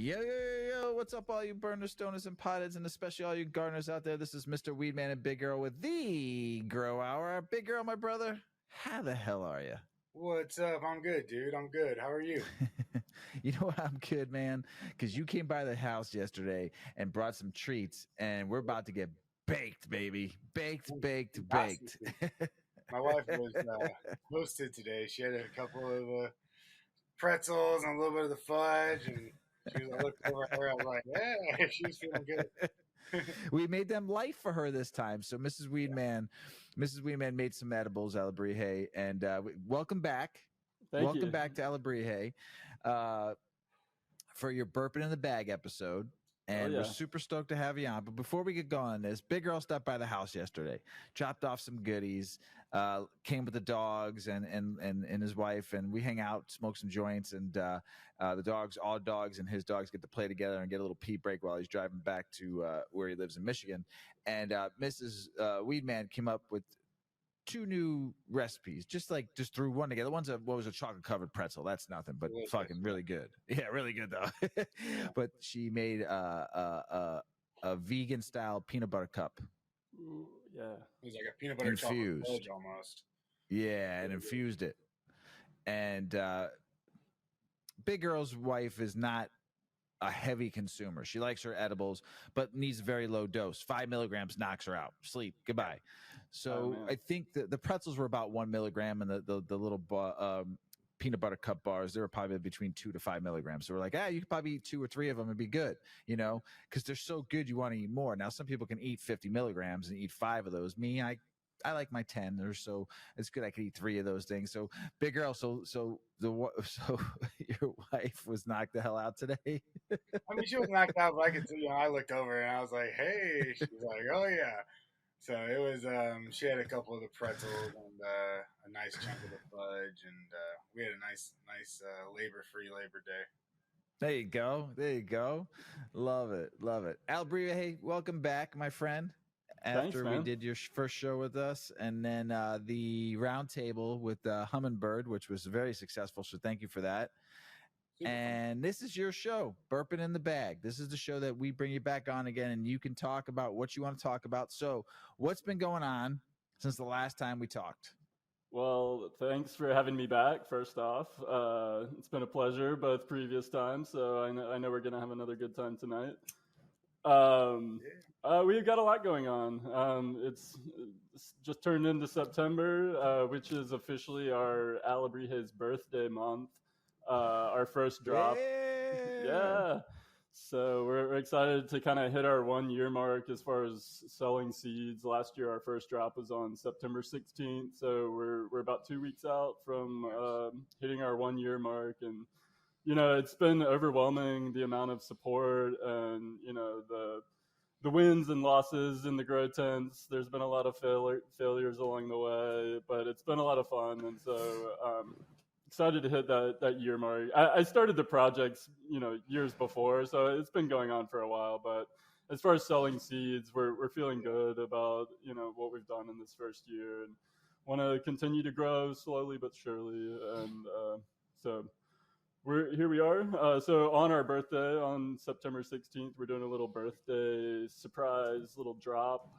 Yo, what's up, all you burners, stoners, and potheads, and especially all you gardeners out there? This is Mr. Weedman and Big Earl with the Grow Hour. Big Earl, my brother, how the hell are you? What's up? I'm good, dude. I'm good. How are you? You know what? I'm good, man, because you came by the house yesterday and brought some treats, and we're about to get baked, baby. Baked. My wife was hosted today. She had a couple of pretzels and a little bit of the fudge, and I looked over at her. I was like, yeah, she's feeling good. We made them light for her this time. So Mrs. Weedman made some edibles, Alebrije, and welcome back. Thank you. Welcome back to Alebrije for your Burpin in the Bag episode. And we're super stoked to have you on. But before we get going on this, Big Earl stopped by the house yesterday, dropped off some goodies, came with the dogs and his wife, and we hang out, smoke some joints, and the dogs, all dogs and his dogs get to play together and get a little pee break while he's driving back to where he lives in Michigan. And Mrs. Weedman came up with two new recipes, just threw one together. One's what was a chocolate covered pretzel. That's nothing, but fucking really good. Yeah, really good though. But she made a vegan style peanut butter cup. Ooh, yeah, it was like a peanut butter infused chocolate fudge almost. Yeah, and infused it. And Big Earl's wife is not a heavy consumer. She likes her edibles, but needs a very low dose. 5 milligrams knocks her out. Sleep. Goodbye. So I think the pretzels were about 1 milligram, and the little peanut butter cup bars, they were probably between 2 to 5 milligrams. So we're like, you could probably eat 2 or 3 of them and be good, because they're so good you want to eat more. Now, some people can eat 50 milligrams and eat 5 of those. Me, I like my 10 or so. It's good I could eat 3 of those things. So Big Earl, so your wife was knocked the hell out today? I mean, she was knocked out, but I could see, I looked over and I was like, hey. She was like, oh yeah. So it was, she had a couple of the pretzels and a nice chunk of the fudge, and we had a nice labor-free Labor Day. There you go. Love it. Alebrije, hey, welcome back, my friend. After we did your first show with us, and then the roundtable with Hummingbird, which was very successful. So thank you for that. And this is your show, Burpin in the Bag. This is the show that we bring you back on again, and you can talk about what you want to talk about. So what's been going on since the last time we talked? Well, thanks for having me back, first off. It's been a pleasure both previous times, so I know we're going to have another good time tonight. We've got a lot going on. It's just turned into September, which is officially our Alebrije's birthday month. Our first drop. Yeah. So we're excited to kind of hit our 1 year mark as far as selling seeds. Last year, our first drop was on September 16th. So we're about 2 weeks out from hitting our 1 year mark. And, it's been overwhelming, the amount of support and, the wins and losses in the grow tents. There's been a lot of failures along the way, but it's been a lot of fun. And so, excited to hit that year mark. I started the projects, years before, so it's been going on for a while. But as far as selling seeds, we're feeling good about what we've done in this first year, and want to continue to grow slowly but surely. And so here we are. So on our birthday, on September 16th, we're doing a little birthday surprise, little drop.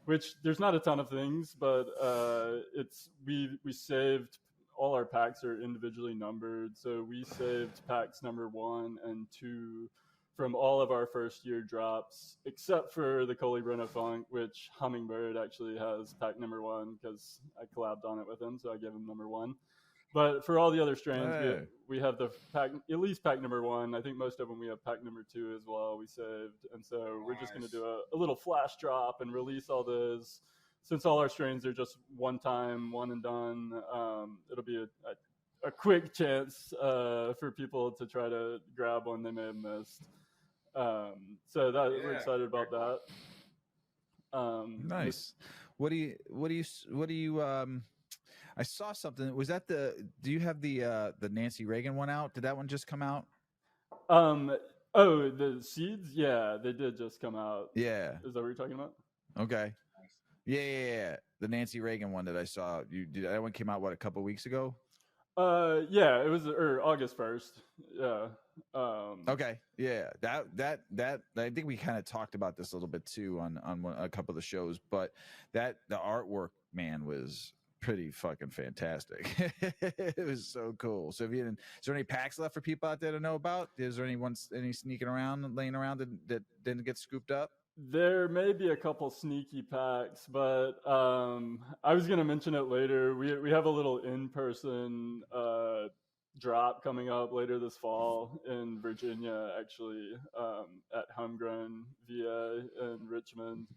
Which there's not a ton of things, but we saved. All our packs are individually numbered. So we saved packs number 1 and 2 from all of our first year drops, except for the Colibrena Funk, which Hummingbird actually has pack number 1 because I collabed on it with him. So I gave him number 1. But for all the other strains, we have the pack, at least pack number 1. I think most of them we have pack number 2 as well. We saved. And so we're just going to do a little flash drop and release all those. Since all our strains are just one time, one and done, it'll be a quick chance for people to try to grab one they may have missed. So we're excited about that. Nice. What do you? I saw something. Was that do you have the Nancy Reagan one out? Did that one just come out? The seeds? Yeah, they did just come out. Yeah. Is that what you're talking about? Okay. Yeah. The Nancy Reagan one that I saw. That one came out, a couple weeks ago? Yeah, it was August 1st. Yeah. Okay, yeah, that I think we kind of talked about this a little bit too on a couple of the shows, but that the artwork, man, was pretty fucking fantastic. It was so cool. So, is there any packs left for people out there to know about? Is there any sneaking around, laying around that didn't get scooped up? There may be a couple sneaky packs, but I was going to mention it later. We have a little in-person drop coming up later this fall in Virginia, actually, at Homegrown VA in Richmond.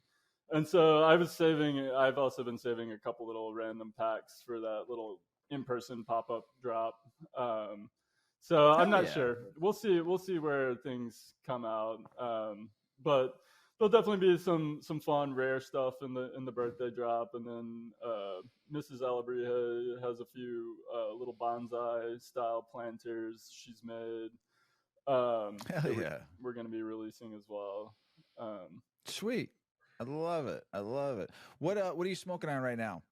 And so I've also been saving a couple little random packs for that little in-person pop-up drop. So I'm not sure. We'll see where things come out. But there'll definitely be some fun rare stuff in the birthday drop, and then Mrs. Alebrije has a few little bonsai style planters she's made. Hell yeah, we're going to be releasing as well. Sweet, I love it. I love it. What are you smoking on right now?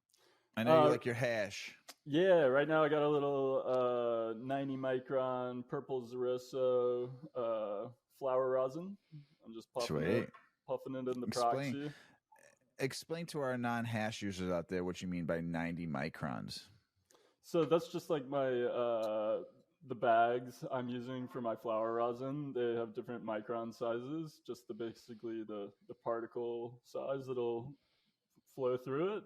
I know you like your hash. Yeah, right now I got a little 90 micron purple Zeresso flower rosin. I'm just puffing it in the proxy. Explain to our non-hash users out there what you mean by 90 microns. So that's just like my the bags I'm using for my flower rosin. They have different micron sizes, just basically the particle size that'll flow through it.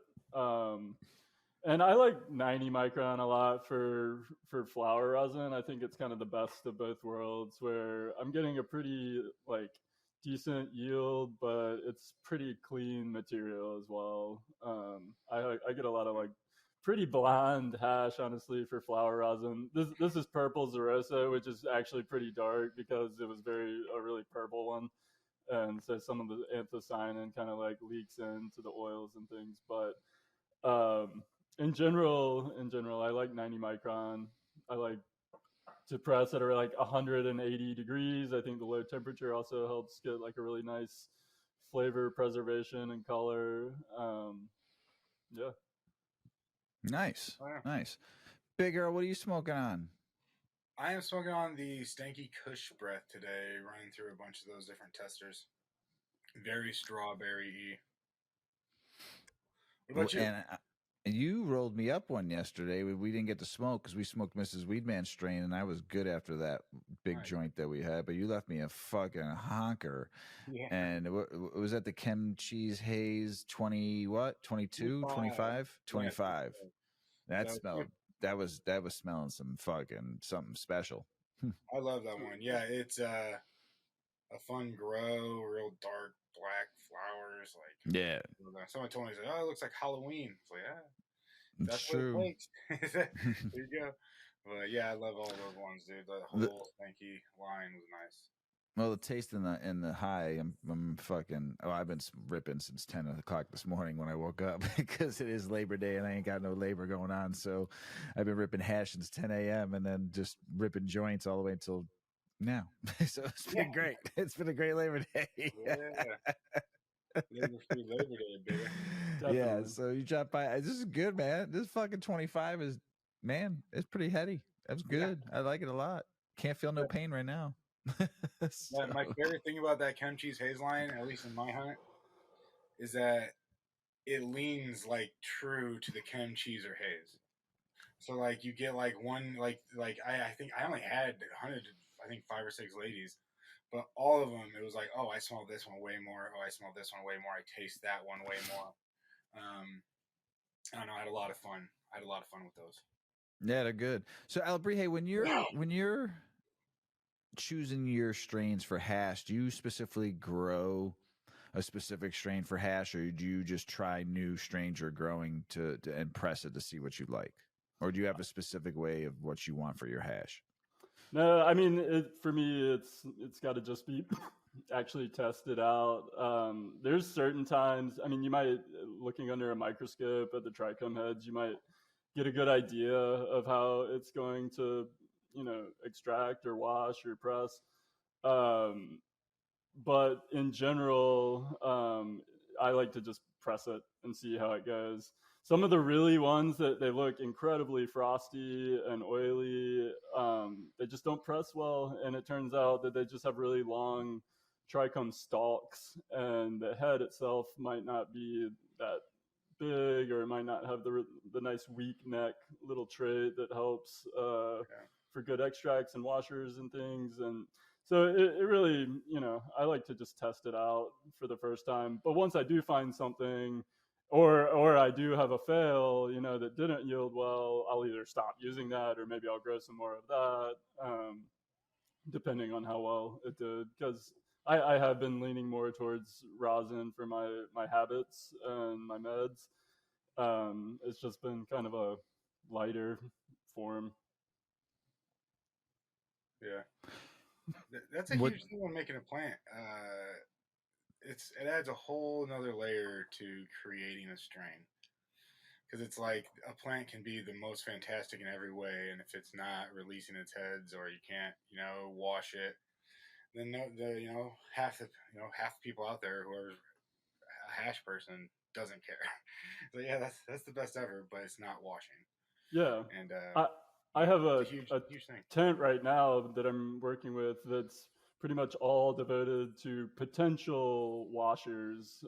And I like 90 micron a lot for flower rosin. I think it's kind of the best of both worlds, where I'm getting a pretty like decent yield, but it's pretty clean material as well. I get a lot of like pretty blonde hash, honestly, for flower rosin. This is purple Zeresso, which is actually pretty dark because it was a really purple one, and so some of the anthocyanin kind of like leaks into the oils and things. But in general, I like 90 micron. I like to press at like 180 degrees. I think the low temperature also helps get like a really nice flavor preservation and color. Yeah. Nice. Nice. Big Earl, what are you smoking on? I am smoking on the Stanky Kush Breath today, running through a bunch of those different testers. Very strawberry-y. What about you? And you rolled me up one yesterday. We didn't get to smoke because we smoked Mrs. Weedman strain, and I was good after that big joint that we had. But you left me a fucking honker. Yeah. And it was at the Chem Cheese Haze 20, what? 22, 25? 25. That smelled. That was smelling something special. I love that one. Yeah, it's a fun grow, real dark black flowers. Like, yeah. Someone told me, "Oh, it looks like Halloween." It's like, that's true. What it takes. There you go. But yeah, I love all those ones, dude. The whole Stanky line was nice. Well, the taste in the high, I'm fucking. Oh, I've been ripping since 10 o'clock this morning when I woke up because it is Labor Day and I ain't got no labor going on. So I've been ripping hash since 10 a.m. and then just ripping joints all the way until now. So it's been great. It's been a great Labor Day. Yeah. Labor Day, baby. Definitely. Yeah. So you drop by. This is good, man. This fucking 25 is, man, it's pretty heady. That's good. Yeah. I like it a lot. Can't feel no pain right now. So. My favorite thing about that Chem Cheese Haze line, at least in my hunt, is that it leans like true to the Chem Cheese or Haze. So like you get like one like I think I only had hunted I think 5 or 6 ladies, but all of them it was like, oh, I smell this one way more. Oh, I smell this one way more. I taste that one way more. I don't know. I had a lot of fun. With those. Yeah, they're good. So Alebrije, when you're choosing your strains for hash, do you specifically grow a specific strain for hash, or do you just try new strains you're growing to impress it to see what you like? Or do you have a specific way of what you want for your hash? No, I mean, for me, it's got to just be actually tested out. There's certain times, I mean, you might, looking under a microscope at the trichome heads, you might get a good idea of how it's going to, extract or wash or press. But in general, I like to just press it and see how it goes. some of the really ones that they look incredibly frosty and oily, they just don't press well. And it turns out that they just have really long trichome stalks, and the head itself might not be that big, or it might not have the nice weak neck little trait that helps for good extracts and washers and things. And so it really, I like to just test it out for the first time. But once I do find something, or I do have a fail, that didn't yield well, I'll either stop using that, or maybe I'll grow some more of that, depending on how well it did. Because I have been leaning more towards rosin for my habits and my meds. It's just been kind of a lighter form. Yeah, that's a huge thing when making a plant. It adds a whole another layer to creating a strain, because it's like a plant can be the most fantastic in every way, and if it's not releasing its heads, or you can't wash it, then half the people out there who are a hash person doesn't care. So yeah, that's the best ever, but it's not washing. Yeah, and I have a huge thing. tent right now that I'm working with that's pretty much all devoted to potential washers.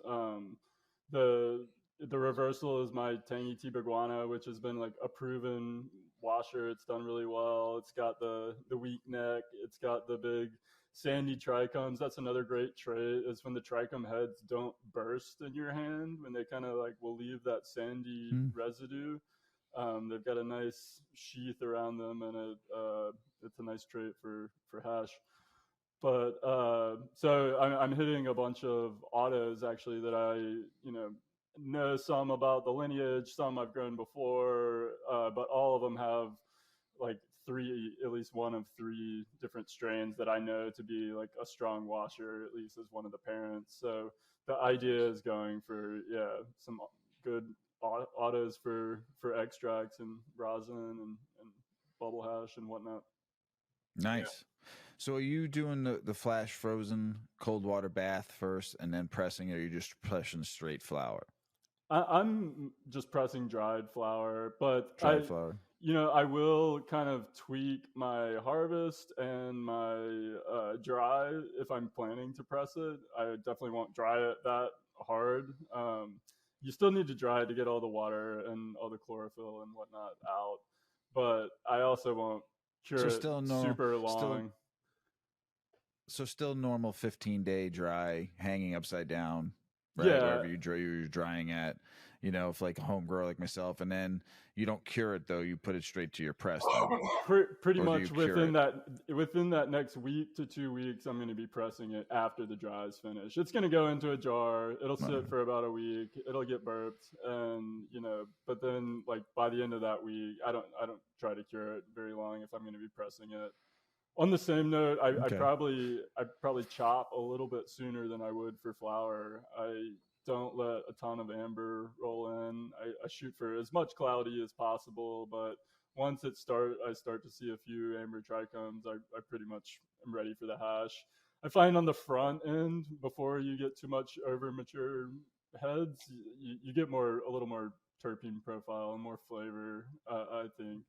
The reversal is my tangy Tibaguana, which has been like a proven washer. It's done really well. It's got the weak neck. It's got the big sandy trichomes. That's another great trait, is when the trichome heads don't burst in your hand, when they kind of like will leave that sandy residue. They've got a nice sheath around them, and it's a nice trait for hash. But so I'm hitting a bunch of autos actually that I know some about the lineage, some I've grown before, but all of them have like at least one of three different strains that I know to be like a strong washer, at least as one of the parents. So the idea is going for some good autos for extracts and rosin and bubble hash and whatnot. Nice. Yeah. So are you doing the flash frozen cold water bath first and then pressing, or are you just pressing straight flour? I'm just pressing dried flour, but dried flour. I will kind of tweak my harvest and my dry if I'm planning to press it. I definitely won't dry it that hard. You still need to dry it to get all the water and all the chlorophyll and whatnot out, but I also won't cure it super long. Still normal 15-day dry, hanging upside down, right? Yeah. Wherever you're drying at, if like a home grower like myself, and then you don't cure it though, you put it straight to your press. Pretty much within that next week to 2 weeks, I'm going to be pressing it after the dry is finished. It's going to go into a jar. It'll sit for about a week. It'll get burped, and but then like by the end of that week, I don't try to cure it very long if I'm going to be pressing it. On the same note, I probably chop a little bit sooner than I would for flour. I don't let a ton of amber roll in. I shoot for as much cloudy as possible, but once I start to see a few amber trichomes, I pretty much am ready for the hash. I find on the front end, before you get too much over mature heads, you get a little more terpene profile and more flavor. I think,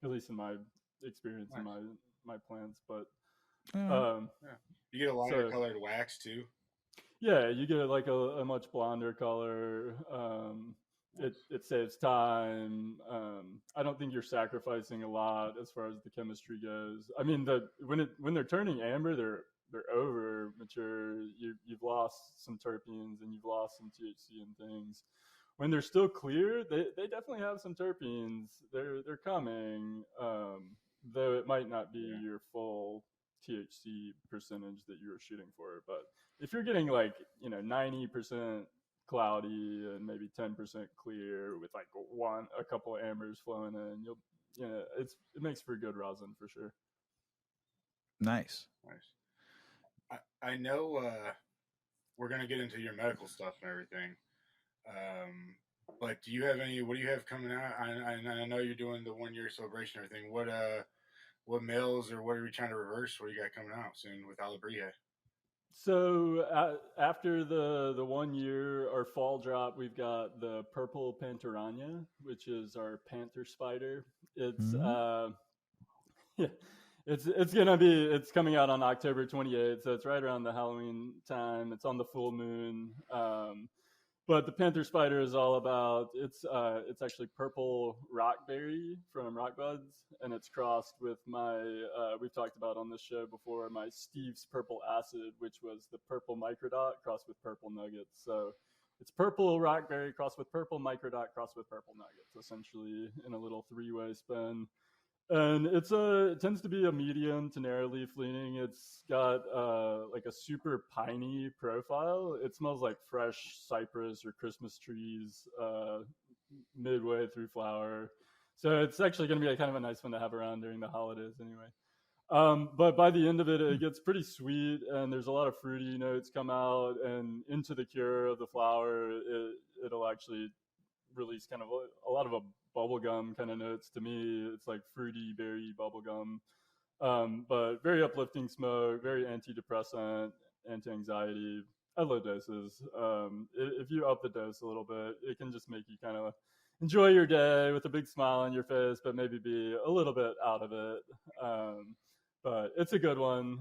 at least in my experience, in my plants. But you get a lighter colored wax too. Yeah, you get like a much blonder color. It saves time. I don't think you're sacrificing a lot as far as the chemistry goes. I mean, when they're turning amber, they're over mature. You've lost some terpenes and you've lost some THC and things. When they're still clear, they definitely have some terpenes. They're coming, though it might not be your full THC percentage that you were shooting for. But if you're getting like 90% cloudy and maybe 10% clear with like a couple of ambers flowing in, it makes for good rosin for sure. Nice. I know we're gonna get into your medical stuff and everything. But what do you have coming out? I know you're doing the 1 year celebration and everything. What mills or what are we trying to reverse? What do you got coming out soon with Alebrije? So after the 1 year, our fall drop, we've got the purple Pantaranya, which is our panther spider. It's yeah, it's coming out on October 28th, so it's right around the Halloween time. It's on the full moon. But the panther spider is all about it's actually purple rockberry from rock buds, and it's crossed with my we've talked about on this show before, my Steve's purple acid, which was the purple microdot crossed with purple nuggets. So it's purple rockberry crossed with purple microdot crossed with purple nuggets, essentially in a little three-way spin. And it tends to be a medium to narrow leaf leaning. It's got like a super piney profile. It smells like fresh cypress or Christmas trees midway through flower. So it's actually going to be kind of a nice one to have around during the holidays anyway. But by the end of it, it gets pretty sweet, and there's a lot of fruity notes come out, and into the cure of the flower, it'll actually release kind of a lot of a bubblegum kind of notes to me. It's like fruity berry bubblegum, but very uplifting smoke, very antidepressant, anti-anxiety at low doses. If you up the dose a little bit, it can just make you kind of enjoy your day with a big smile on your face, but maybe be a little bit out of it. But it's a good one.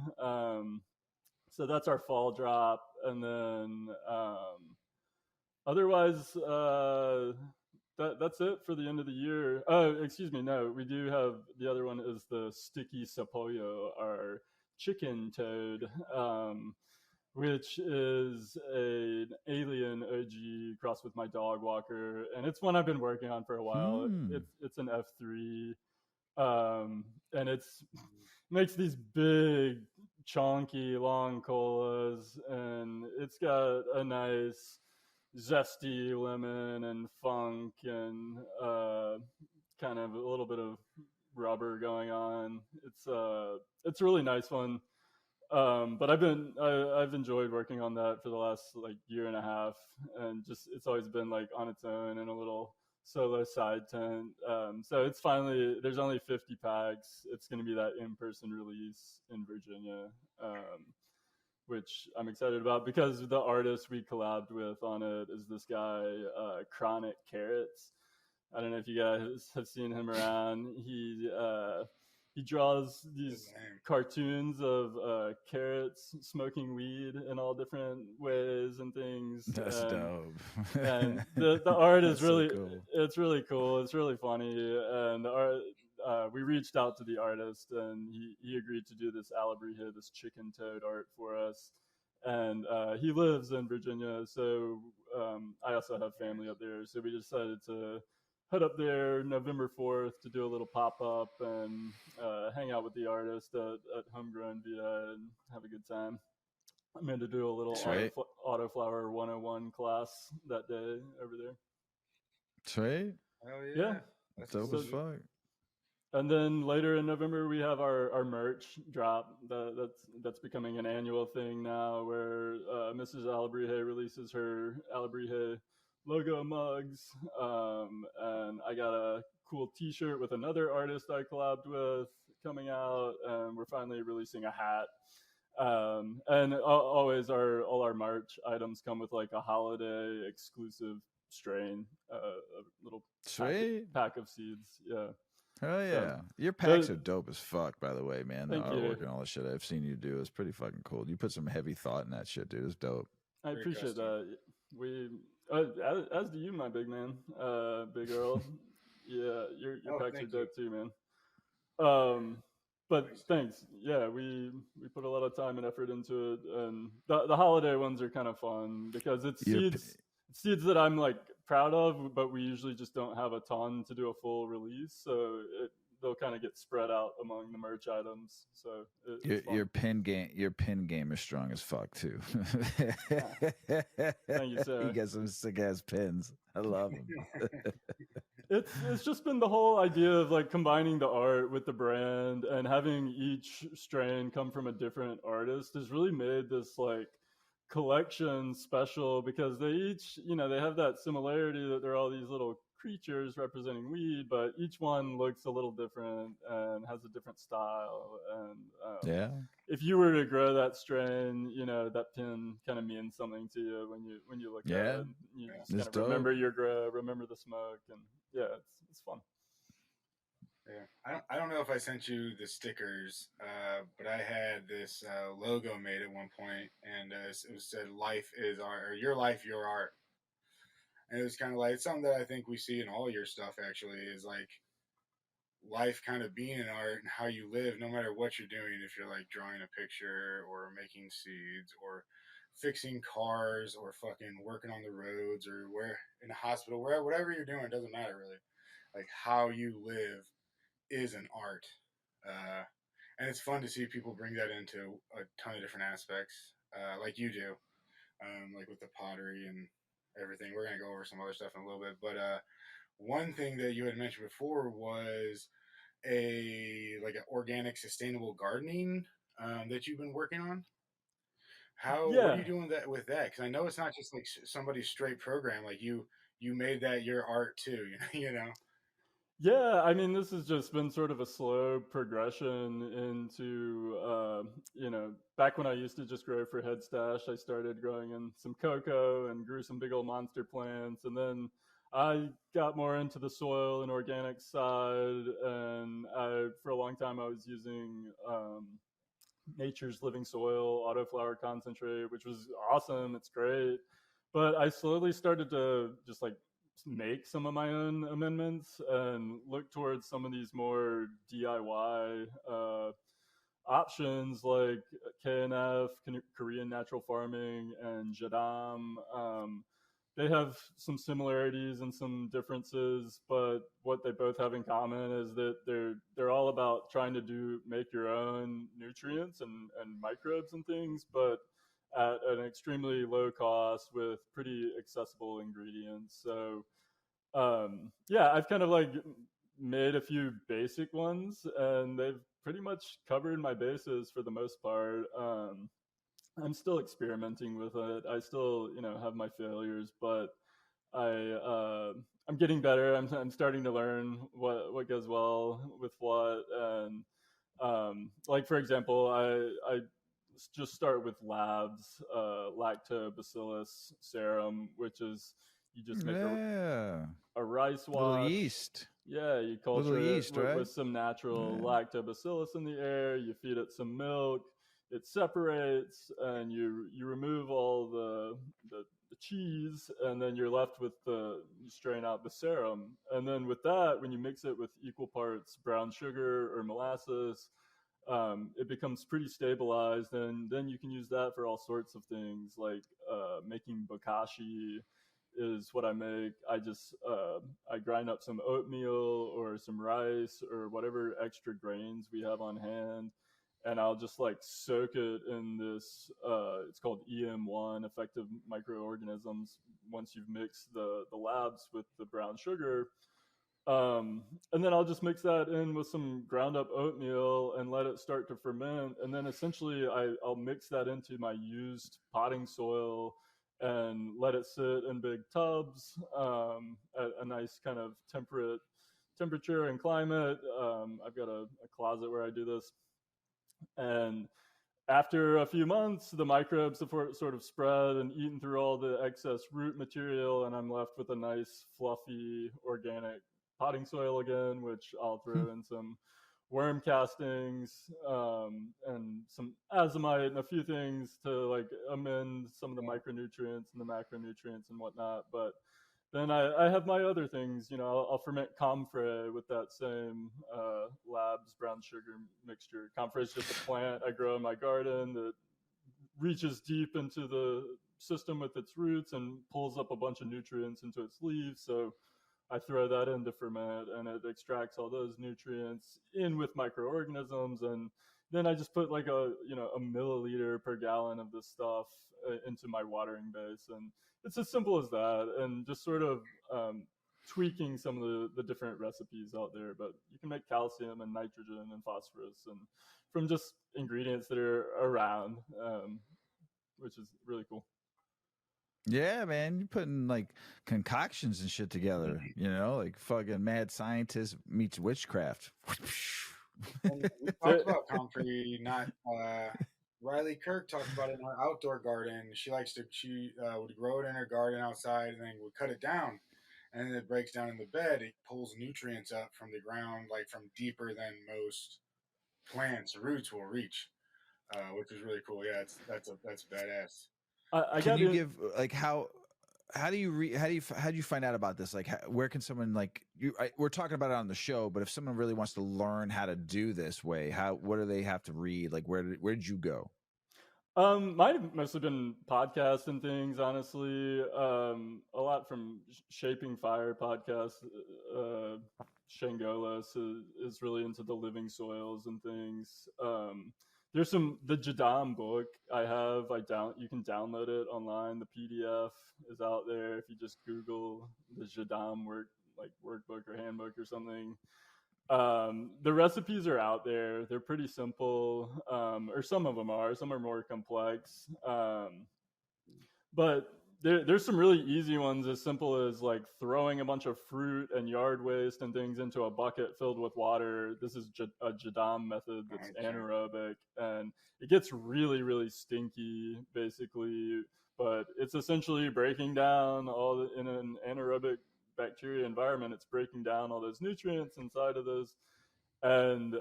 So that's our fall drop. And then otherwise, that's it for the end of the year. Oh, excuse me. No, we do have the other one is the sticky sapollo, our chicken toad, which is an alien OG crossed with my dog walker, and it's one I've been working on for a while. It's an F3, and it's makes these big, chonky, long colas, and it's got a nice zesty lemon and funk and kind of a little bit of rubber going on. It's a really nice one. But I've enjoyed working on that for the last like year and a half, and just it's always been like on its own in a little solo side tent. So it's finally there's only 50 packs. It's going to be that in-person release in Virginia. Which I'm excited about because the artist we collabed with on it is this guy, Chronicles. I don't know if you guys have seen him around. He draws these cartoons of carrots smoking weed in all different ways and things. That's dope. And the art is really so cool. It's really cool. It's really funny, and the art. We reached out to the artist, and he agreed to do this Alebrije, this chicken toad art for us. And he lives in Virginia, so I also have family up there. So we decided to head up there November 4th to do a little pop-up and hang out with the artist at Homegrown VA and have a good time. I'm going to do a little Autoflower 101 class that day over there. Sweet. Oh yeah. That's dope as fuck. And then later in November, we have our merch drop. That's becoming an annual thing now, where Mrs. Alebrije releases her Alebrije logo mugs. And I got a cool T-shirt with another artist I collabed with coming out, and we're finally releasing a hat. And always all our merch items come with like a holiday exclusive strain, a little pack of seeds. Yeah. Oh yeah, so, your packs are dope as fuck. By the way, man, the artwork and all the shit I've seen you do is pretty fucking cool. You put some heavy thought in that shit, dude. It's dope. I appreciate that. We, as do you, my big man, Big Earl. Yeah, your packs are dope too, man. But thanks. Yeah, we put a lot of time and effort into it, and the holiday ones are kind of fun because it's seeds that I'm like proud of, but we usually just don't have a ton to do a full release, so they'll kind of get spread out among the merch items. So your pin game is strong as fuck too. Thank you, sir. You got some sick ass pins. I love them. It's just been the whole idea of like combining the art with the brand and having each strain come from a different artist has really made this like collection special, because they each, they have that similarity that they're all these little creatures representing weed, but each one looks a little different and has a different style. And if you were to grow that strain, that pin kind of means something to you when you look at it. You just kind of remember your grow, remember the smoke, and it's fun. Yeah, I don't know if I sent you the stickers, but I had this logo made at one point, and it said "Life is art," or "Your life, your art." And it was kind of like something that I think we see in all your stuff. Actually, is like life kind of being an art and how you live, no matter what you're doing. If you're like drawing a picture or making seeds or fixing cars or fucking working on the roads or where in a hospital, whatever you're doing, it doesn't matter really. Like how you live is an art. And it's fun to see people bring that into a ton of different aspects, like you do, like with the pottery and everything. We're going to go over some other stuff in a little bit. But one thing that you had mentioned before was like an organic sustainable gardening that you've been working on. What are you doing with that? Because I know it's not just like somebody's straight program. Like you made that your art too, you know? Yeah, I mean, this has just been sort of a slow progression into, back when I used to just grow for head stash, I started growing in some cocoa and grew some big old monster plants. And then I got more into the soil and organic side. And for a long time, I was using Nature's Living Soil autoflower concentrate, which was awesome. It's great. But I slowly started to just like make some of my own amendments and look towards some of these more DIY options like KNF, Korean Natural Farming, and Jadam. They have some similarities and some differences, but what they both have in common is that they're all about trying to make your own nutrients and microbes and things, but at an extremely low cost with pretty accessible ingredients. So I've kind of like made a few basic ones, and they've pretty much covered my bases for the most part. I'm still experimenting with it. I still, have my failures, but I'm getting better. I'm starting to learn what goes well with what, and like for example, I just start with labs lactobacillus serum, which is you just make a rice wash. Little yeast. Yeah, you culture little yeast, it right? with some natural lactobacillus in the air. You feed it some milk. It separates, and you remove all the cheese, and then you're left with you strain out the serum. And then with that, when you mix it with equal parts brown sugar or molasses, it becomes pretty stabilized, and then you can use that for all sorts of things, like making bokashi is what I make. I grind up some oatmeal or some rice or whatever extra grains we have on hand, and I'll just like soak it in this it's called EM1, effective microorganisms. Once you've mixed the labs with the brown sugar, and then I'll just mix that in with some ground up oatmeal and let it start to ferment. And then essentially I'll mix that into my used potting soil and let it sit in big tubs at a nice kind of temperate temperature and climate. I've got a closet where I do this. And after a few months, the microbes have sort of spread and eaten through all the excess root material, and I'm left with a nice, fluffy, organic potting soil again, which I'll throw in some worm castings and some azomite and a few things to like amend some of the micronutrients and the macronutrients and whatnot. But then I have my other things, I'll ferment comfrey with that same labs brown sugar mixture. Comfrey is just a plant I grow in my garden that reaches deep into the system with its roots and pulls up a bunch of nutrients into its leaves. So I throw that in to ferment, and it extracts all those nutrients in with microorganisms, and then I just put like a milliliter per gallon of this stuff into my watering base, and it's as simple as that, and just sort of tweaking some of the different recipes out there. But you can make calcium and nitrogen and phosphorus and from just ingredients that are around, which is really cool. Yeah, man, you're putting like concoctions and shit together. Like fucking mad scientist meets witchcraft. And we talked about comfrey, not Riley Kirk talked about it in her outdoor garden. She would grow it in her garden outside and then would cut it down. And then it breaks down in the bed. It pulls nutrients up from the ground, like from deeper than most plants' roots will reach, which is really cool. Yeah, that's badass. I Can got you it. give like how do you find out about this? Like, where can someone like you? We're talking about it on the show, but if someone really wants to learn how to do this way, what do they have to read? Like, where did you go? Might have mostly been podcasts and things, honestly. A lot from Shaping Fire podcast. Shangola is really into the living soils and things. There's the Jadam book I have. You can download it online. The PDF is out there if you just Google the Jadam workbook or handbook or something. The recipes are out there. They're pretty simple, or some of them are. Some are more complex. But there's some really easy ones, as simple as like throwing a bunch of fruit and yard waste and things into a bucket filled with water. This is a Jadam method that's anaerobic, and it gets really, really stinky, basically. But it's essentially breaking down in an anaerobic bacteria environment. It's breaking down all those nutrients inside of those, and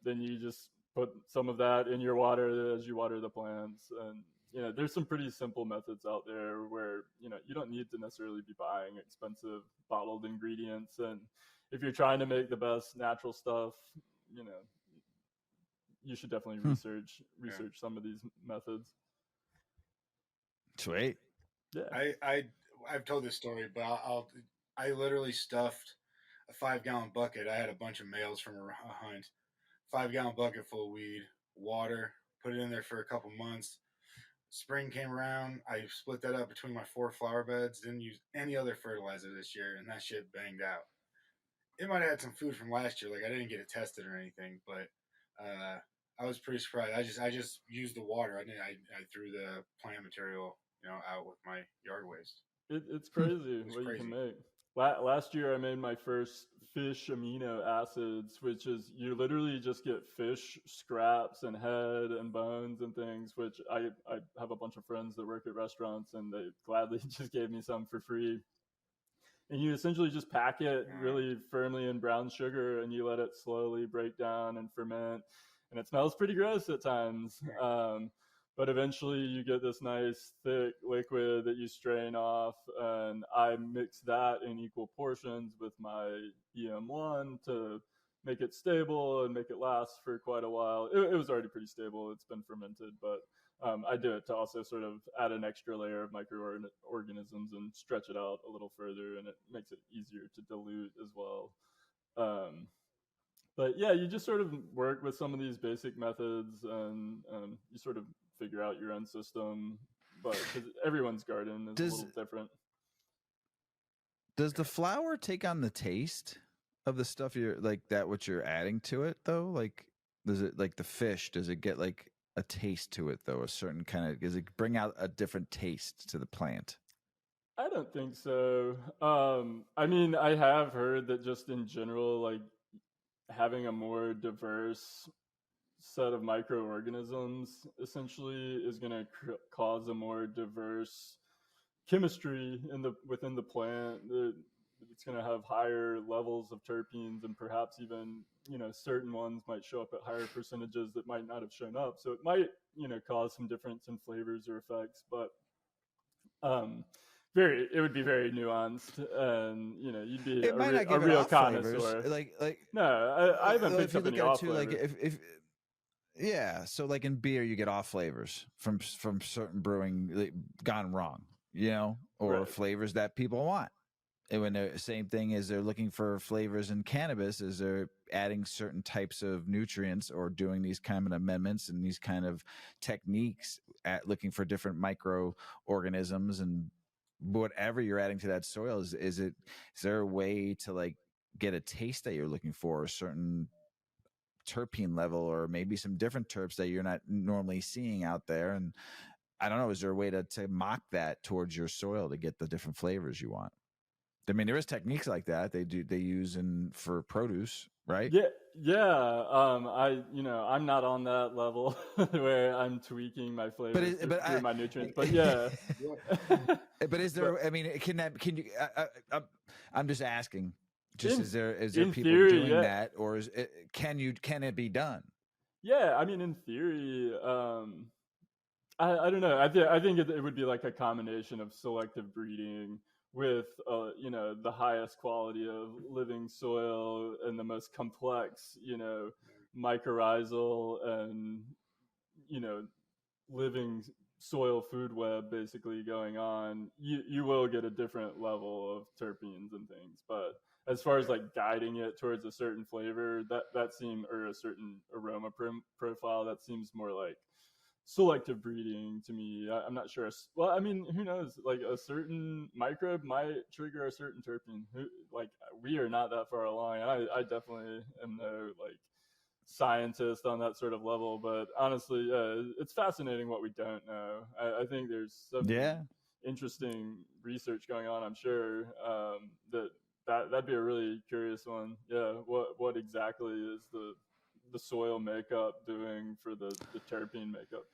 then you just put some of that in your water as you water the plants. And there's some pretty simple methods out there where you don't need to necessarily be buying expensive bottled ingredients. And if you're trying to make the best natural stuff, you should definitely research some of these methods. Sweet. Yeah. I've told this story, but I literally stuffed a 5-gallon bucket. I had a bunch of males from a hunt. 5-gallon bucket full of weed, water, put it in there for a couple months. Spring came around. I split that up between my 4 flower beds. Didn't use any other fertilizer this year, and that shit banged out. It might have had some food from last year. Like, I didn't get it tested or anything, but I was pretty surprised. I just used the water. I threw the plant material out with my yard waste. It's crazy what you can make. Last year, I made my first fish amino acids, which is you literally just get fish scraps and head and bones and things, which I have a bunch of friends that work at restaurants, and they gladly just gave me some for free. And you essentially just pack it really firmly in brown sugar, and you let it slowly break down and ferment. And it smells pretty gross at times. But eventually you get this nice thick liquid that you strain off, and I mix that in equal portions with my EM1 to make it stable and make it last for quite a while. It was already pretty stable. It's been fermented, but I do it to also sort of add an extra layer of microorganisms and stretch it out a little further, and it makes it easier to dilute as well. But yeah, you just sort of work with some of these basic methods, and you sort of figure out your own system. But because everyone's garden is a little different. Does the flour take on the taste of the stuff what you're adding to it though? Like, does it, like the fish, does it get like a taste to it though? A certain kind of, does it bring out a different taste to the plant? I don't think so. I mean, I have heard that just in general, like having a more diverse set of microorganisms essentially is going to cause a more diverse chemistry within the plant. It's going to have higher levels of terpenes, and perhaps even certain ones might show up at higher percentages that might not have shown up. So it might cause some difference in flavors or effects, but it would be very nuanced, and you'd be a real connoisseur. No, I haven't picked up any off flavors. If yeah, so like in beer, you get off flavors from certain brewing gone wrong, or right. Flavors that people want. And when the same thing is they're looking for flavors in cannabis, is they're adding certain types of nutrients or doing these kind of amendments and these kind of techniques at looking for different microorganisms and whatever you're adding to that soil. Is there a way to like get a taste that you're looking for, a certain terpene level, or maybe some different terps that you're not normally seeing out there? And I don't know, is there a way to mock that towards your soil to get the different flavors you want? I mean, there is techniques like that they use for produce, right? Yeah. I'm not on that level where I'm tweaking my flavors through my nutrients, but yeah. But is there? I mean, can you? I'm just asking. Is there people theory, doing that, or can it be done? Yeah, I mean, in theory, I don't know. I think it would be like a combination of selective breeding with the highest quality of living soil and the most complex mycorrhizal and living soil food web basically going on. You will get a different level of terpenes and things, but as far as like guiding it towards a certain flavor, that seems, or a certain aroma profile, that seems more like selective breeding to me. I'm not sure. Well, I mean, who knows? Like a certain microbe might trigger a certain terpene. Like we are not that far along. I definitely am no like scientist on that sort of level, but honestly, it's fascinating what we don't know. I think there's some interesting research going on. I'm sure that'd be a really curious one. Yeah, what exactly is the soil makeup doing for the terpene makeup?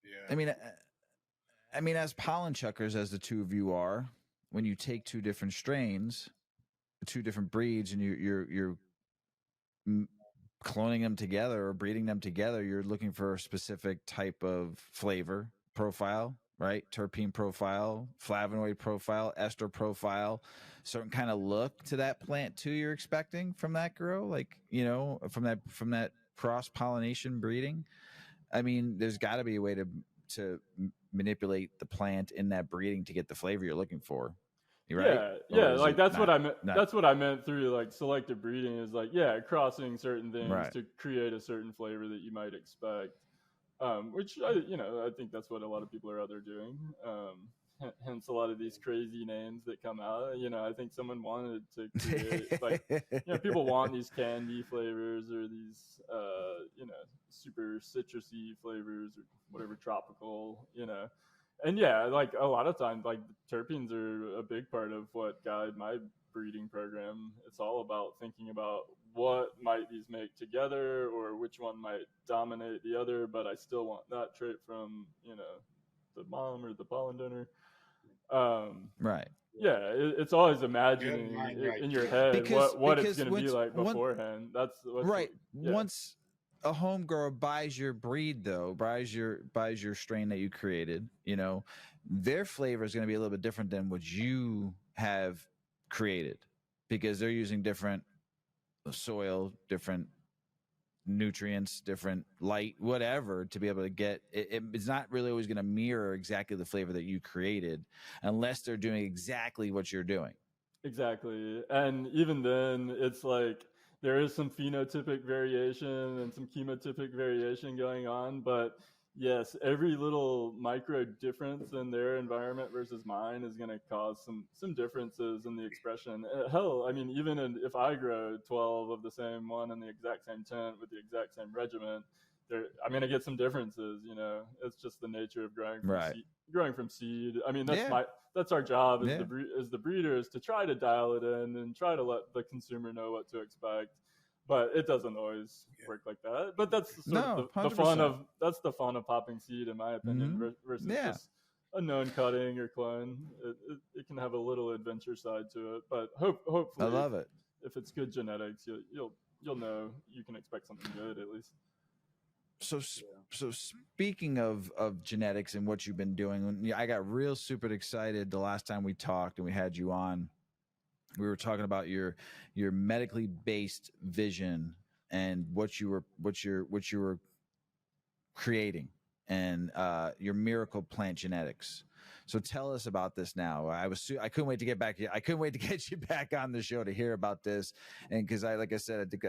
Yeah. I mean, as pollen chuckers, as the two of you are, when you take two different strains, two different breeds, and you're cloning them together or breeding them together, you're looking for a specific type of flavor profile, right? Terpene profile, flavonoid profile, ester profile, certain kind of look to that plant too. You're expecting from that grow, like from that cross pollination breeding. I mean, there's got to be a way to manipulate the plant in that breeding to get the flavor you're looking for. Right? Yeah. Like that's what I meant. That's what I meant through like selective breeding is like, crossing certain things to create a certain flavor that you might expect. Which I think that's what a lot of people are out there doing. Hence a lot of these crazy names that come out. I think someone wanted to create like, people want these candy flavors or these super citrusy flavors or whatever, tropical, and like a lot of times, like terpenes are a big part of what guide my breeding program. It's all about thinking about what might these make together or which one might dominate the other, but I still want that trait from the mom or the pollen donor. Right. Yeah, it's always imagining in your head what it's going to be like beforehand. That's right. Once a home grower buys your breed, though, buys your strain that you created, their flavor is going to be a little bit different than what you have created, because they're using different soil, different nutrients, different light, whatever, to be able to get it's not really always going to mirror exactly the flavor that you created unless they're doing exactly what you're doing. Exactly. And even then, it's like there is some phenotypic variation and some chemotypic variation going on, but yes, every little micro difference in their environment versus mine is going to cause some differences in the expression. Hell, I mean, even if I grow 12 of the same one in the exact same tent with the exact same regimen, I'm going to get some differences. It's just the nature of growing from seed. I mean, that's our job as the breeders, to try to dial it in and try to let the consumer know what to expect. But it doesn't always work like that. But that's the fun of popping seed, in my opinion, versus just a known cutting or clone. It can have a little adventure side to it. But hopefully, I love it. If it's good genetics, you'll know you can expect something good at least. So speaking of genetics and what you've been doing, I got real super excited the last time we talked and we had you on. We were talking about your medically based vision and what you were creating, and your miracle plant genetics. So tell us about this now. I couldn't wait to get back. I couldn't wait to get you back on the show to hear about this. And because like I said, I think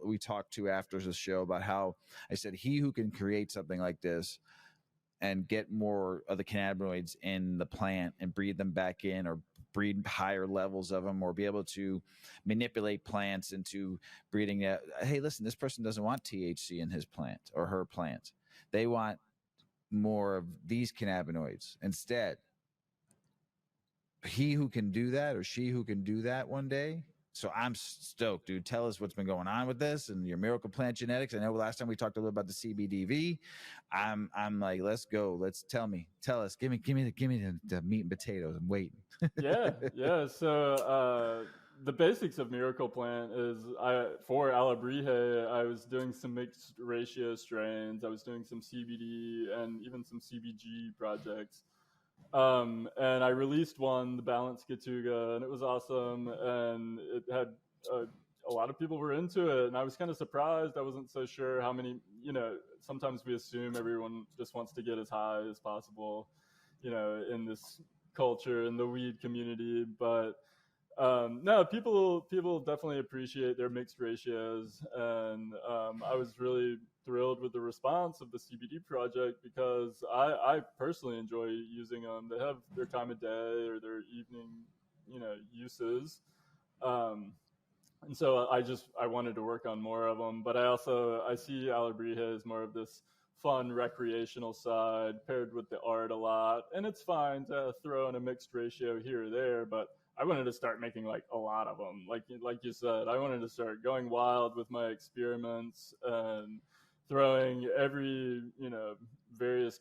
we talked to after the show about how I said, he who can create something like this and get more of the cannabinoids in the plant and breed them back in, or breed higher levels of them, or be able to manipulate plants into breeding. Hey, listen, this person doesn't want THC in his plant or her plant. They want more of these cannabinoids instead. He who can do that, or she who can do that one day. So I'm stoked, dude. Tell us what's been going on with this and your miracle plant genetics. I know last time we talked a little about the CBDV. I'm like, let's go. Tell us. Give me the meat and potatoes. I'm waiting. Yeah. So the basics of Miracle Plant is for Alebrije, I was doing some mixed ratio strains. I was doing some CBD and even some CBG projects. And I released one, the Balanced Gatuga, and it was awesome. And it had a lot of people were into it, and I was kind of surprised. I wasn't so sure how many. Sometimes we assume everyone just wants to get as high as possible, in this culture in the weed community, but no, people definitely appreciate their mixed ratios, and I was really thrilled with the response of the CBD project because I personally enjoy using them. They have their time of day or their evening, uses, and so I wanted to work on more of them. But I see Alebrije as more of this fun recreational side paired with the art a lot, and it's fine to throw in a mixed ratio here or there, but I wanted to start making like a lot of them. Like you said, I wanted to start going wild with my experiments and throwing every, various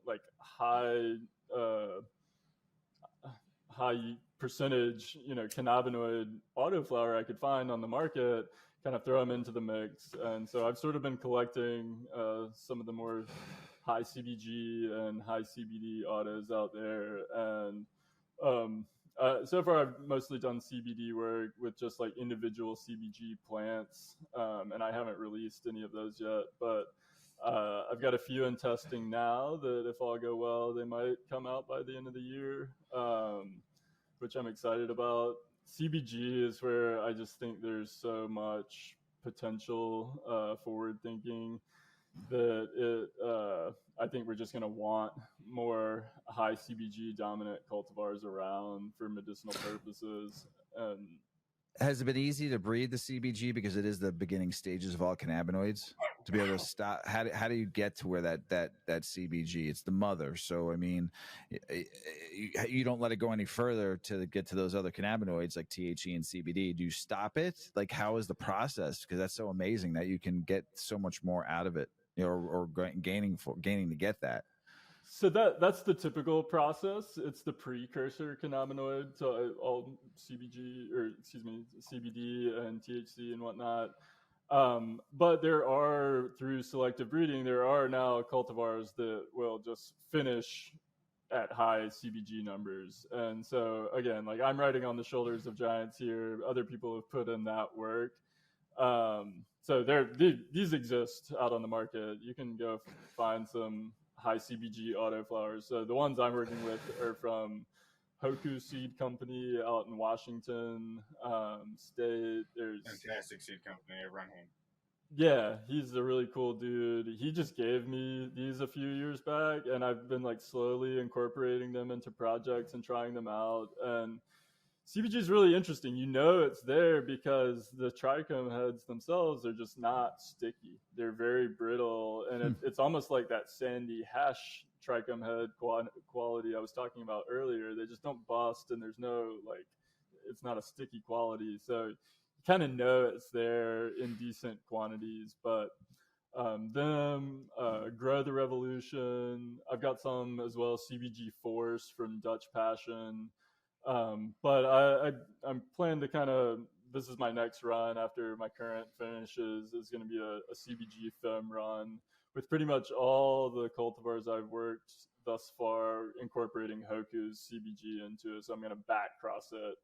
like high percentage, cannabinoid autoflower I could find on the market, kind of throw them into the mix. And so I've sort of been collecting some of the more high CBG and high CBD autos out there. And so far I've mostly done CBD work with just like individual CBG plants. And I haven't released any of those yet, but I've got a few in testing now that if all go well, they might come out by the end of the year, which I'm excited about. CBG is where I just think there's so much potential forward thinking that I think we're just going to want more high CBG dominant cultivars around for medicinal purposes. And has it been easy to breed the CBG because it is the beginning stages of all cannabinoids? To be able to stop, how do you get to where that CBG? It's the mother, so I mean, you don't let it go any further to get to those other cannabinoids like THC and CBD. Do you stop it? Like, how is the process? Because that's so amazing that you can get so much more out of it, or gaining to get that. So that's the typical process. It's the precursor cannabinoid to all CBD, or excuse me, CBD and THC and whatnot. But there are, through selective breeding, there are now cultivars that will just finish at high CBG numbers. And so again, like I'm riding on the shoulders of giants here. Other people have put in that work. So these exist out on the market. You can go find some high CBG autoflowers. So the ones I'm working with are from Hoku Seed Company out in Washington State. There's fantastic seed company at Runham. Yeah, he's a really cool dude. He just gave me these a few years back, and I've been like slowly incorporating them into projects and trying them out. And CBG is really interesting. It's there because the trichome heads themselves are just not sticky. They're very brittle, and it's almost like that sandy hash trichome head quality I was talking about earlier. They just don't bust, and there's no it's not a sticky quality. So you kind of know it's there in decent quantities. But Grow the Revolution. I've got some as well, CBG Force from Dutch Passion. But I'm planning to this is my next run after my current finishes, is going to be a CBG film run with pretty much all the cultivars I've worked thus far, incorporating Hoku's CBG into it. So I'm going to back cross it,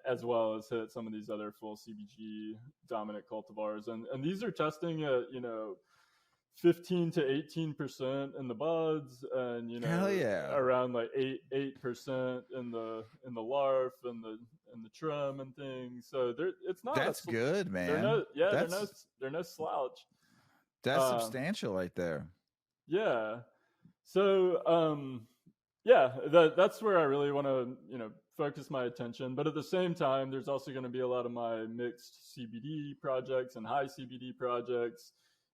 as well as hit some of these other full CBG dominant cultivars. And these are testing at, 15 to 18% in the buds, and hell yeah, around like 8% in the larf and the trim and things. So it's not. That's good, man. They're no slouch. That's substantial right there. Yeah. So that's where I really want to focus my attention. But at the same time, there's also going to be a lot of my mixed CBD projects and high CBD projects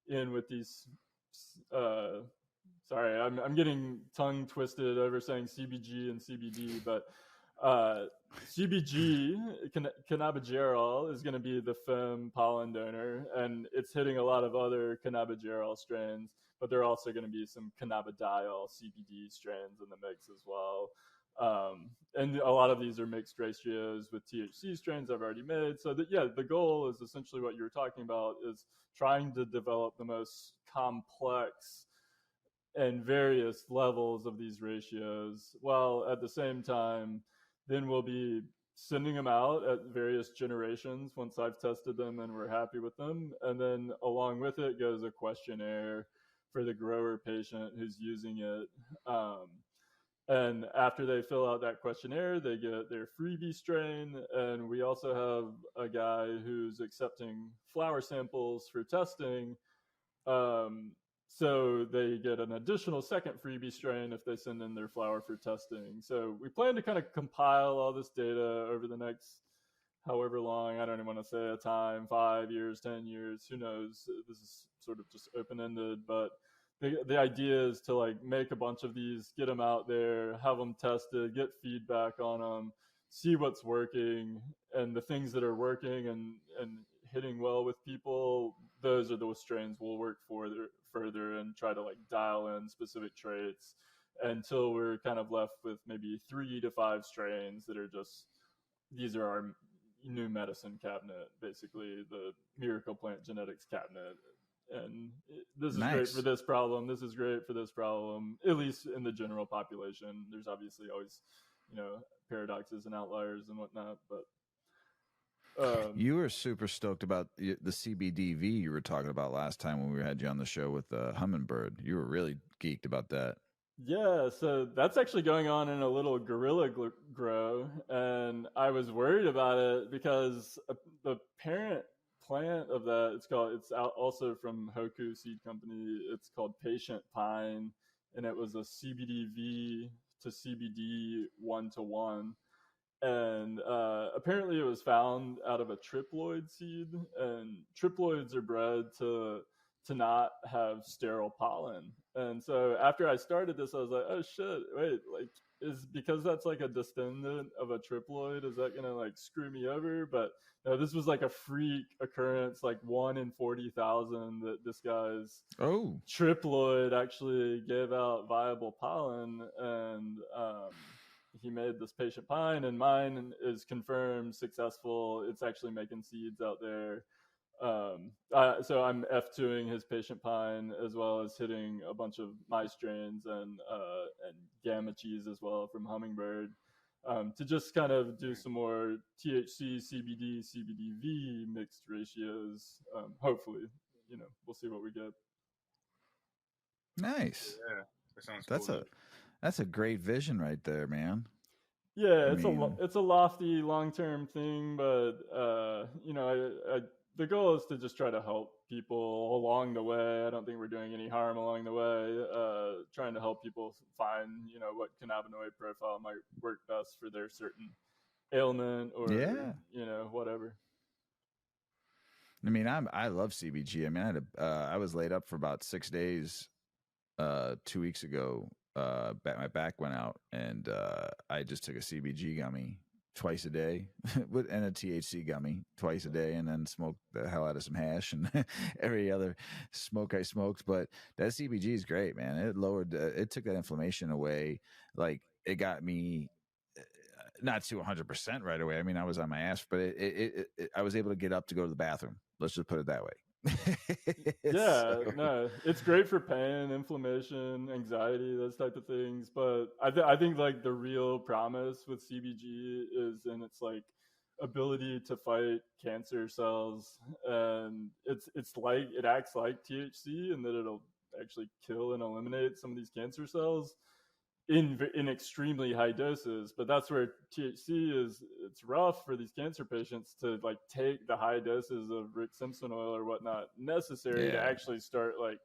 in with these sorry, I'm getting tongue twisted over saying CBG and CBD, but CBG, cannabigerol, is going to be the fem pollen donor, and it's hitting a lot of other cannabigerol strains, but there are also going to be some cannabidiol CBD strains in the mix as well. And a lot of these are mixed ratios with THC strains I've already made. So the goal is essentially what you were talking about, is trying to develop the most complex and various levels of these ratios, while at the same time, then we'll be sending them out at various generations once I've tested them and we're happy with them. And then along with it goes a questionnaire for the grower patient who's using it. And after they fill out that questionnaire, they get their freebie strain. And we also have a guy who's accepting flower samples for testing. So they get an additional second freebie strain if they send in their flower for testing. So we plan to kind of compile all this data over the next however long, I don't even want to say a time, 5 years, 10 years, who knows. This is sort of just open-ended, but the idea is to like make a bunch of these, get them out there, have them tested, get feedback on them, see what's working, and the things that are working and hitting well with people, those are those strains we'll work for further and try to like dial in specific traits until we're kind of left with maybe 3 to 5 strains that are just, these are our new medicine cabinet, basically the miracle plant genetics cabinet. And this is great for this problem. This is great for this problem, at least in the general population. There's obviously always, paradoxes and outliers and whatnot, but you were super stoked about the CBDV you were talking about last time when we had you on the show with the hummingbird. You were really geeked about that. Yeah, so that's actually going on in a little guerrilla grow, and I was worried about it because the parent plant of that, it's out also from Hoku Seed Company. It's called Patient Pine, and it was a CBDV to CBD 1-to-1. And apparently it was found out of a triploid seed, and triploids are bred to not have sterile pollen. And so after I started this, I was like, oh shit, wait, like, is because that's like a descendant of a triploid, is that gonna like screw me over? But no, this was like a freak occurrence, like 1 in 40,000 that this guy's triploid actually gave out viable pollen. And he made this Patient Pine, and mine is confirmed successful. It's actually making seeds out there. So I'm F2ing his Patient Pine, as well as hitting a bunch of my strains and gamma cheese as well from Hummingbird, to just kind of do some more THC, CBD, CBDV mixed ratios. Hopefully, we'll see what we get. Nice. Yeah, that sounds cool. That's a great vision right there, man. Yeah, it's a lofty long-term thing, but the goal is to just try to help people along the way. I don't think we're doing any harm along the way. Trying to help people find, what cannabinoid profile might work best for their certain ailment or, whatever. I mean, I love CBG. I mean, I was laid up for about 6 days 2 weeks ago. My back went out, and I just took a CBG gummy twice a day and a THC gummy twice a day, and then smoked the hell out of some hash and every other smoke I smoked. But that CBG is great, man. It took that inflammation away. Like, it got me not to 100% right away. I mean, I was on my ass, but I was able to get up to go to the bathroom. Let's just put it that way. No, it's great for pain, inflammation, anxiety, those type of things. But I think like the real promise with CBG is in its like ability to fight cancer cells, and it's like it acts like THC in that it'll actually kill and eliminate some of these cancer cells in extremely high doses. But that's where THC it's rough for these cancer patients to like take the high doses of Rick Simpson oil or whatnot necessary to actually start like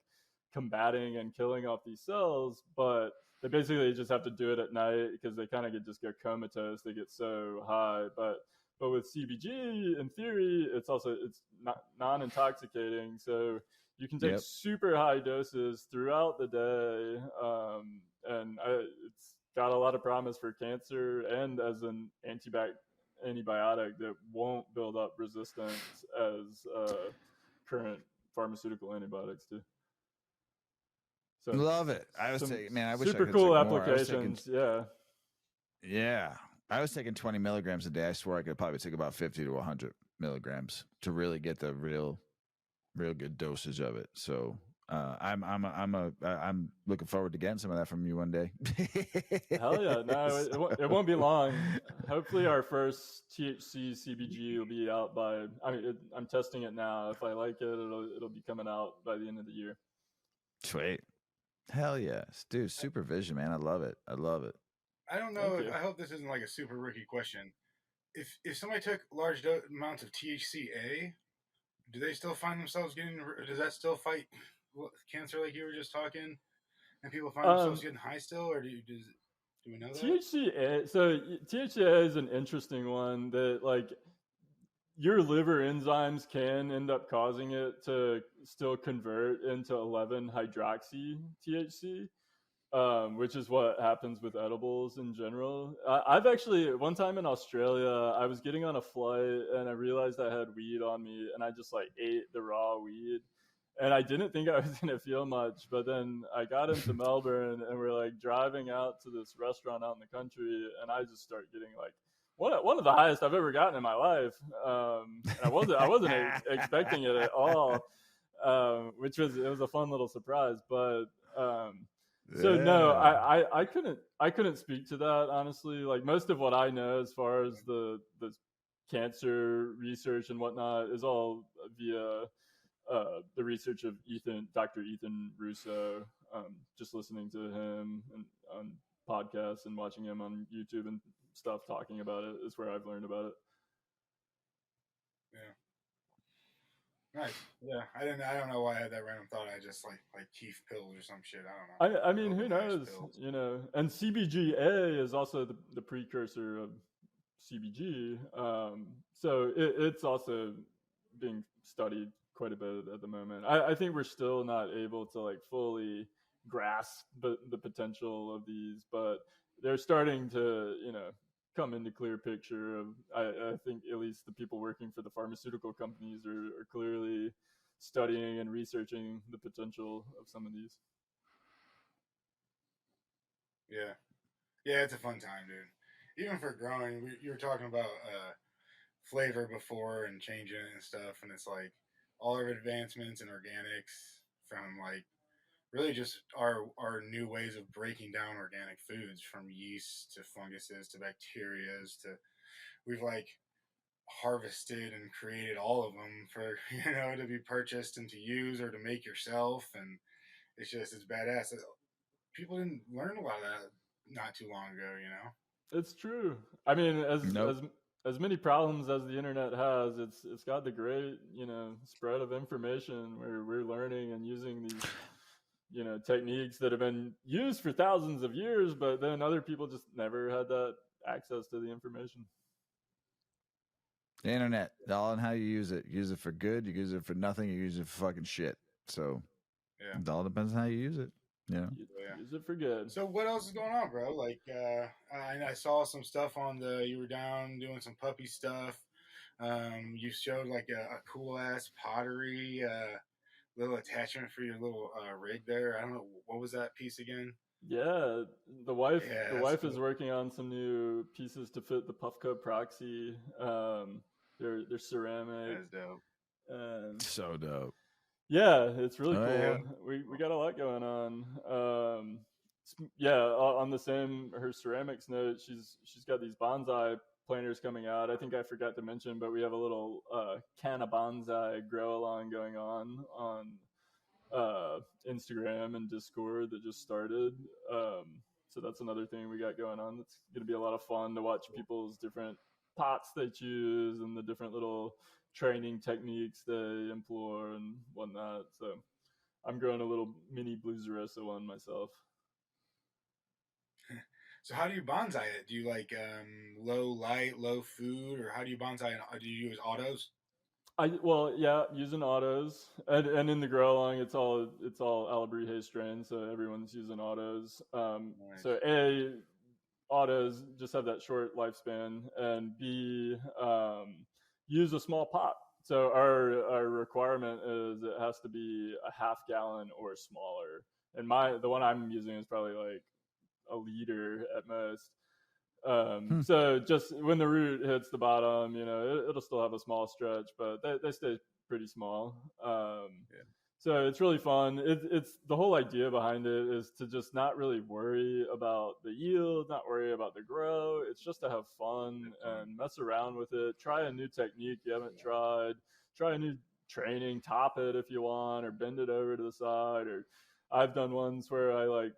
combating and killing off these cells. But they basically just have to do it at night because they kind of just get comatose. They get so high. But with CBG, in theory, it's not non-intoxicating. So You can take super high doses throughout the day, and it's got a lot of promise for cancer and as an antibiotic that won't build up resistance as current pharmaceutical antibiotics do. So love it. I was saying, man, I wish I super could cool take more. applications. Yeah. I was taking 20 milligrams a day. I swore I could probably take about 50 to 100 milligrams to really get the real good dosage of it. So I'm looking forward to getting some of that from you one day. Hell yeah! No, it won't be long. Hopefully, our first THC CBG will be out by. I'm testing it now. If I like it, it'll be coming out by the end of the year. Sweet. Hell yes, dude. Supervision, man. I love it. I don't know. I hope this isn't like a super rookie question. If somebody took large amounts of THCA, do they still find themselves getting? Does that still fight cancer like you were just talking? And people find themselves getting high still, or do we know that? THCA. So THCA is an interesting one that like your liver enzymes can end up causing it to still convert into 11-hydroxy THC. Which is what happens with edibles in general. I've actually, one time in Australia, I was getting on a flight and I realized I had weed on me and I just like ate the raw weed. And I didn't think I was going to feel much, but then I got into Melbourne and we're like driving out to this restaurant out in the country and I just start getting like one of the highest I've ever gotten in my life. And I wasn't expecting it at all, which was a fun little surprise, but, so no, I couldn't speak to that honestly. Like most of what I know as far as the cancer research and whatnot is all via the research of Dr. Ethan Russo. Just listening to him and on podcasts and watching him on YouTube and stuff talking about it is where I've learned about it. Yeah. Nice. Yeah, I don't know why I had that random thought. I just like Keef pills or some shit. I don't know. I mean, who knows? You know, and CBGA is also the precursor of CBG. So it's also being studied quite a bit at the moment. I think we're still not able to like fully grasp the potential of these, but they're starting to, come into clear picture of, I think at least the people working for the pharmaceutical companies are clearly studying and researching the potential of some of these. Yeah, it's a fun time, dude. Even for growing, you were talking about flavor before and changing it and stuff, and it's like all our advancements in organics from like really just our new ways of breaking down organic foods, from yeast to funguses to bacterias to we've like harvested and created all of them for to be purchased and to use or to make yourself, and it's badass. People didn't learn a lot of that not too long ago. It's true. I mean, as many problems as the internet has, it's got the great spread of information where we're learning and using these techniques that have been used for thousands of years, but then other people just never had that access to the information. The internet, all on how you use it. You use it for good, you use it for nothing, you use it for fucking shit. So it all depends on how you use it. Use it for good. So what else is going on, bro? Like I saw some stuff on you were down doing some puppy stuff. You showed like a cool ass pottery little attachment for your little rig there. I don't know, what was that piece again? Yeah, the wife is working on some new pieces to fit the Puffco Proxy. They're ceramic. That's dope. So dope. Yeah, it's really cool. Yeah. We got a lot going on. On the same her ceramics note, she's got these bonsai planters coming out. I think I forgot to mention, but we have a little Canna Bonsai grow along going on Instagram and Discord that just started. So that's another thing we got going on. It's going to be a lot of fun to watch people's different pots they choose and the different little training techniques they employ and whatnot. So I'm growing a little mini Blue Zaressa one myself. So how do you bonsai it? Do you like low light, low food, or how do you bonsai it? Do you use autos? Using autos, and in the grow along, it's all Alebrije strain, so everyone's using autos. Nice. So A, autos just have that short lifespan, and B, use a small pot. So our requirement is it has to be a half gallon or smaller. And the one I'm using is probably like a liter at most. So just when the root hits the bottom, it'll still have a small stretch, but they stay pretty small. So it's really fun. It's the whole idea behind it is to just not really worry about the yield, not worry about the grow. It's just to have fun and mess around with it. Try a new technique you haven't tried. Try a new training. Top it if you want, or bend it over to the side. Or I've done ones where I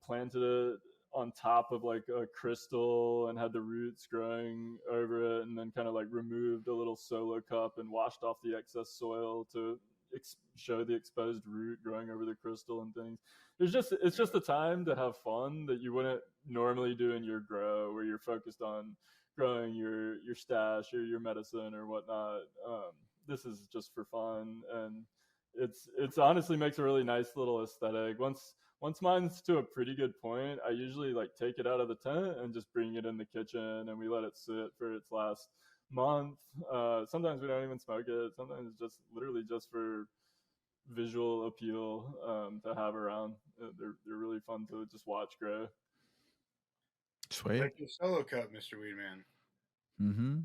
planted it on top of like a crystal and had the roots growing over it, and then kind of like removed a little solo cup and washed off the excess soil to show the exposed root growing over the crystal and things. It's just a time to have fun that you wouldn't normally do in your grow, where you're focused on growing your stash or your medicine or whatnot. This is just for fun, and it's honestly makes a really nice little aesthetic. Once mine's to a pretty good point, I usually like take it out of the tent and just bring it in the kitchen, and we let it sit for its last month. Sometimes we don't even smoke it. Sometimes it's just literally just for visual appeal to have around. They're really fun to just watch grow. Sweet. Like your solo cup, Mr. Weedman. Mm-hmm.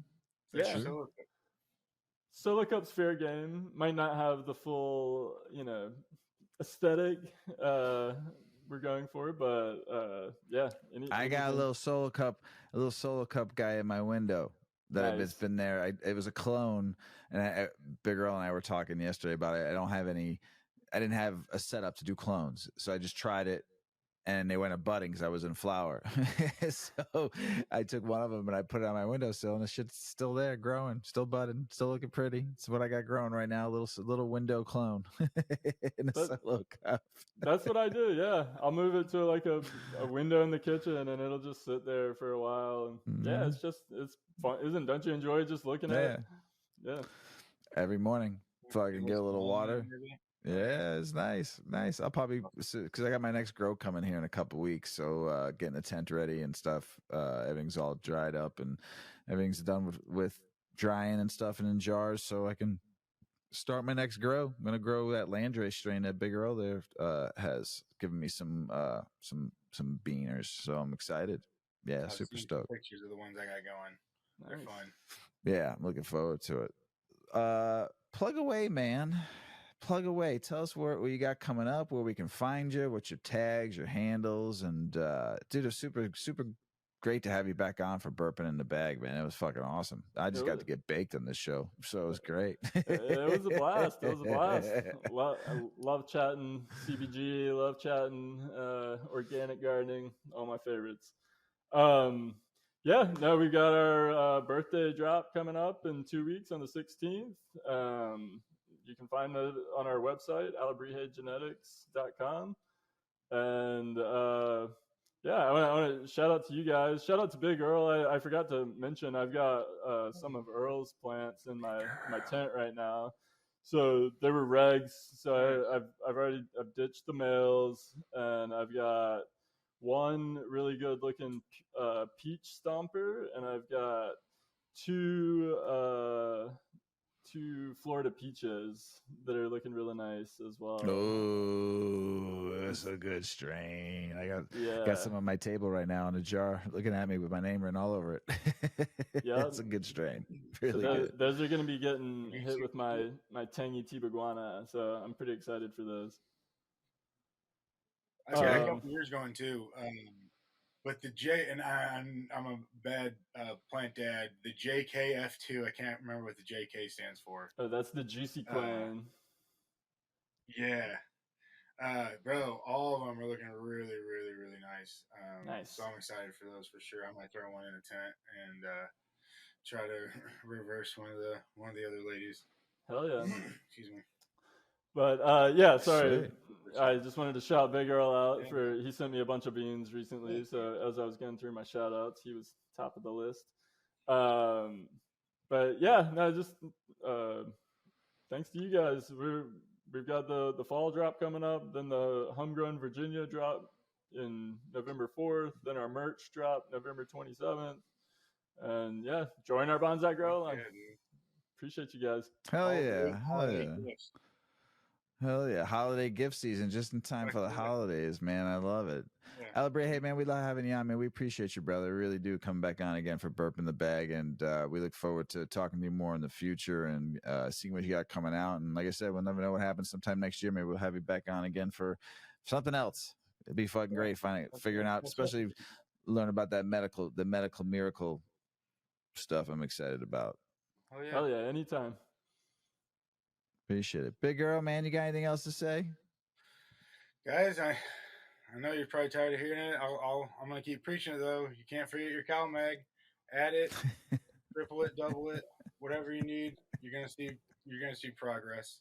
Yeah. Solo cup's fair game. Might not have the full, aesthetic we're going for, but yeah. I got a little solo cup guy in my window that it's been there. It was a clone, and Big Earl and I were talking yesterday about it. I didn't have a setup to do clones, so I just tried it, and they went a budding because I was in flower. So I took one of them and I put it on my windowsill, and the shit's still there, growing, still budding, still looking pretty. It's what I got growing right now, a little window clone in a solo cup. That's what I do. Yeah, I'll move it to like a window in the kitchen, and it'll just sit there for a while. And yeah, it's fun. Don't you enjoy just looking at it? Yeah. Every morning, so I can get a little water. Yeah, it's nice. I'll probably, because I got my next grow coming here in a couple weeks, so getting the tent ready and stuff. Everything's all dried up and everything's done with drying and stuff and in jars, so I can start my next grow. I'm gonna grow that Alebrije strain that Big Earl there has given me some beaners, so I'm excited. Yeah, super stoked. Pictures of the ones I got going. They're fun. Yeah, I'm looking forward to it. Plug away, man. Plug away. Tell us what you got coming up, where we can find you, what's your tags, your handles, and dude, it's super great to have you back on for Burpin in the Bag, man. It was fucking awesome. I just got to get baked on this show, so it was great. It was a blast. Love chatting CBG, love chatting organic gardening, all my favorites. We got our birthday drop coming up in 2 weeks on the 16th. You can find it on our website, alebrijegenetics.com. And I want to shout out to you guys. Shout out to Big Earl. I forgot to mention I've got some of Earl's plants in my tent right now. So they were regs. So I've ditched the males, and I've got one really good looking peach stomper, and I've got two Florida peaches that are looking really nice as well. Oh, that's a good strain. I got some on my table right now in a jar, looking at me with my name written all over it. Yeah, that's a good strain. Really good. Those are going to be getting hit with my tangy Tibaguana, so I'm pretty excited for those. I got a couple years going too. But the J, and I'm a bad plant dad. The JKF2, I can't remember what the JK stands for. Oh, that's the Juicy Clone. Yeah. Bro, all of them are looking really, really, really nice. Nice. So I'm excited for those for sure. I might throw one in a tent and try to reverse one of the other ladies. Hell yeah. Excuse me. But sorry. I just wanted to shout Big Earl out he sent me a bunch of beans recently. So as I was going through my shout outs, he was top of the list. thanks to you guys. We've got the fall drop coming up, then the homegrown Virginia drop in November 4th, then our merch drop November 27th. And yeah, join our bonsai grow. I appreciate you guys. Hell yeah. Hell yeah. Hell yeah. Holiday gift season just in time for the holidays, man. I love it. Yeah. Alebrije, hey, man, we love having you on, man. We appreciate you, brother. We really do. Come back on again for Burpin the Bag. And we look forward to talking to you more in the future and seeing what you got coming out. And like I said, we'll never know what happens sometime next year. Maybe we'll have you back on again for something else. It'd be fucking great figuring out, especially learn about the medical miracle stuff I'm excited about. Oh, yeah. Hell yeah, anytime. Appreciate it. Big Earl, man, you got anything else to say? Guys, I know you're probably tired of hearing it. I'm going to keep preaching it, though. You can't forget your cow mag. Add it, triple it, double it, whatever you need. You're going to see progress.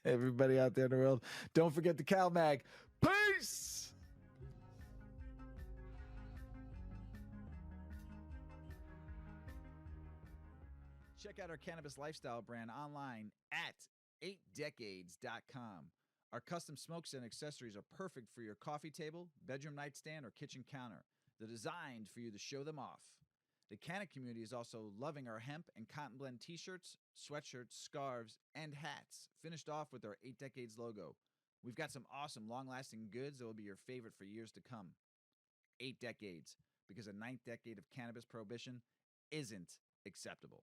Everybody out there in the world, don't forget the cow mag. Peace! Check out our cannabis lifestyle brand online at 8decades.com. Our custom smokes and accessories are perfect for your coffee table, bedroom nightstand, or kitchen counter. They're designed for you to show them off. The canna community is also loving our hemp and cotton blend t-shirts, sweatshirts, scarves, and hats, finished off with our 8 Decades logo. We've got some awesome long-lasting goods that will be your favorite for years to come. 8 Decades, because a 9th decade of cannabis prohibition isn't acceptable.